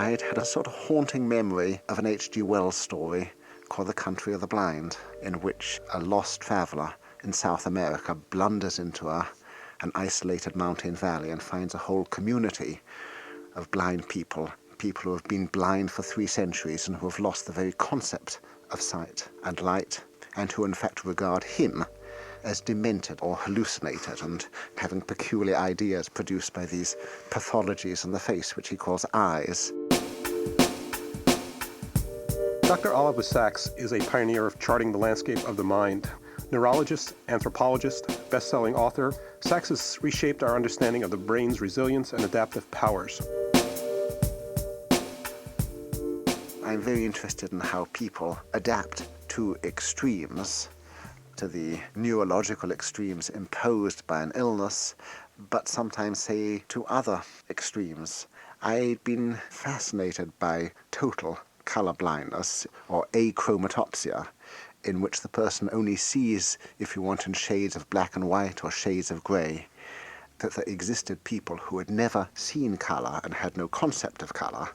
I'd had a sort of haunting memory of an H.G. Wells story called The Country of the Blind, in which a lost traveller in South America blunders into an isolated mountain valley and finds a whole community of blind people, people who have been blind for 3 centuries and who have lost the very concept of sight and light, and who in fact regard him as demented or hallucinated and having peculiar ideas produced by these pathologies in the face, which he calls eyes. Dr. Oliver Sacks is a pioneer of charting the landscape of the mind. Neurologist, anthropologist, best-selling author, Sacks has reshaped our understanding of the brain's resilience and adaptive powers. I'm very interested in how people adapt to extremes, to the neurological extremes imposed by an illness, but sometimes, say, to other extremes. I'd been fascinated by total colorblindness, or achromatopsia, in which the person only sees, if you want, in shades of black and white or shades of grey. That there existed people who had never seen colour and had no concept of colour.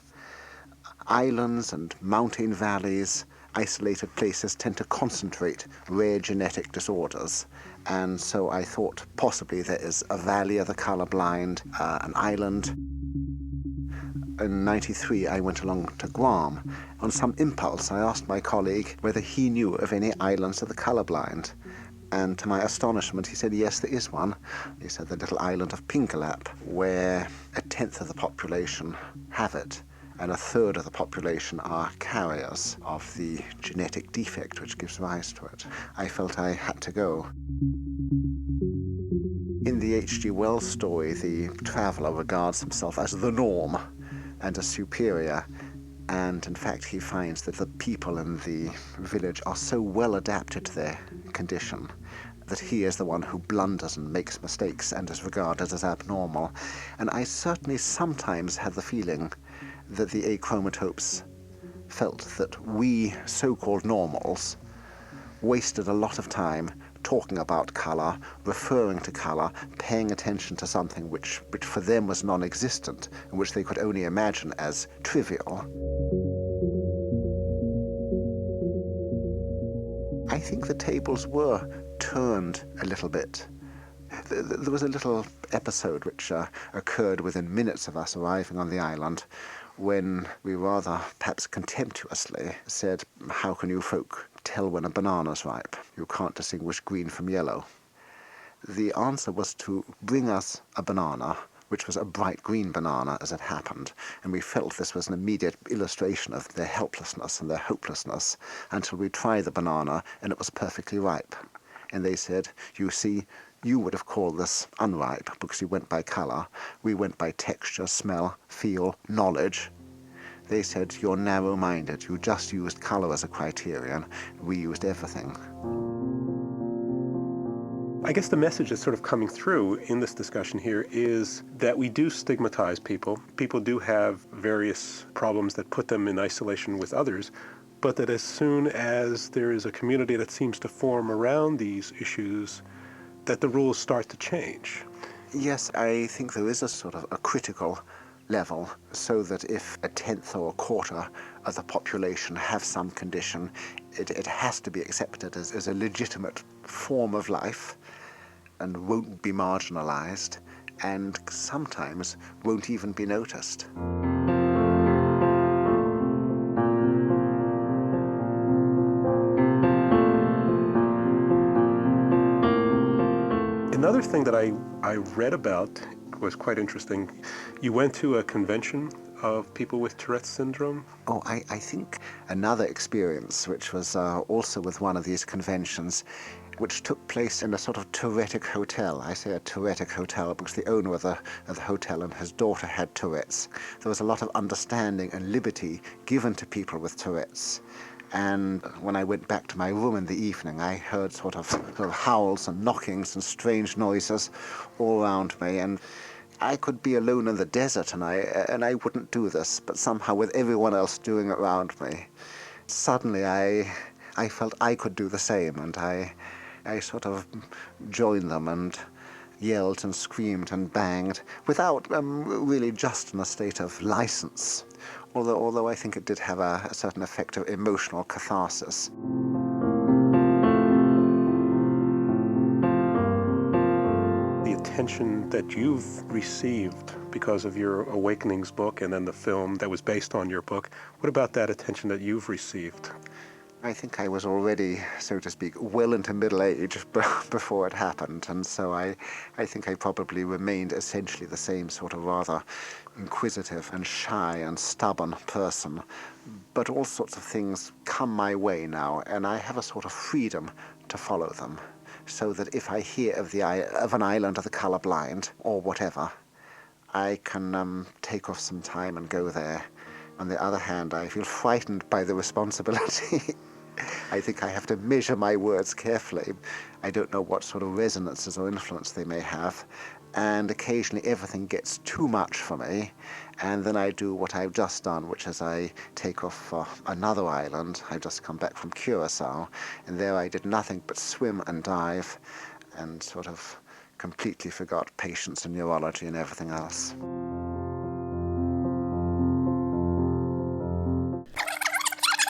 Islands and mountain valleys, isolated places, tend to concentrate rare genetic disorders. And so I thought possibly there is a valley of the colorblind, an island. In '93, I went along to Guam. On some impulse, I asked my colleague whether he knew of any islands of the colorblind. And to my astonishment, he said, yes, there is one. He said the little island of Pinkalap, where 1/10 of the population have it, and 1/3 of the population are carriers of the genetic defect which gives rise to it. I felt I had to go. In the H.G. Wells story, the traveller regards himself as the norm and as superior, and in fact he finds that the people in the village are so well adapted to their condition that he is the one who blunders and makes mistakes and is regarded as abnormal. And I certainly sometimes had the feeling that the achromatopes felt that we so-called normals wasted a lot of time talking about colour, referring to colour, paying attention to something which for them was non-existent and which they could only imagine as trivial. I think the tables were turned a little bit. There was a little episode which occurred within minutes of us arriving on the island when we rather perhaps contemptuously said, how can you folk tell when a banana's ripe? You can't distinguish green from yellow. The answer was to bring us a banana, which was a bright green banana as it happened, and we felt this was an immediate illustration of their helplessness and their hopelessness until we tried the banana and it was perfectly ripe. And they said, you see, you would have called this unripe because you went by colour. We went by texture, smell, feel, knowledge. They said, you're narrow-minded. You just used colour as a criterion. We used everything. I guess the message that's sort of coming through in this discussion here is that we do stigmatize people. People do have various problems that put them in isolation with others, but that as soon as there is a community that seems to form around these issues, that the rules start to change. Yes, I think there is a sort of a critical level, so that if 1/10 or 1/4 of the population have some condition, it has to be accepted as a legitimate form of life and won't be marginalized, and sometimes won't even be noticed. Another thing that I read about was quite interesting. You went to a convention of people with Tourette's syndrome? Oh, I think another experience, which was also with one of these conventions, which took place in a sort of Tourettic hotel. I say a Tourettic hotel because the owner of the hotel and his daughter had Tourette's. There was a lot of understanding and liberty given to people with Tourette's. And when I went back to my room in the evening, I heard sort of howls and knockings and strange noises all around me. And I could be alone in the desert and I wouldn't do this, but somehow with everyone else doing it around me, suddenly I felt I could do the same, and I sort of joined them and yelled and screamed and banged without really just in a state of license although I think it did have a certain effect of emotional catharsis. The attention that you've received because of your Awakenings book and then the film that was based on your book, what about that attention that you've received? I think I was already, so to speak, well into middle age before it happened, and so I think I probably remained essentially the same sort of rather inquisitive and shy and stubborn person. But all sorts of things come my way now, and I have a sort of freedom to follow them, so that if I hear of an island of the colorblind or whatever, I can take off some time and go there. On the other hand, I feel frightened by the responsibility. I think I have to measure my words carefully. I don't know what sort of resonances or influence they may have, and occasionally everything gets too much for me, and then I do what I've just done, which is I take off for another island. I've just come back from Curacao, and there I did nothing but swim and dive, and sort of completely forgot patience and neurology and everything else.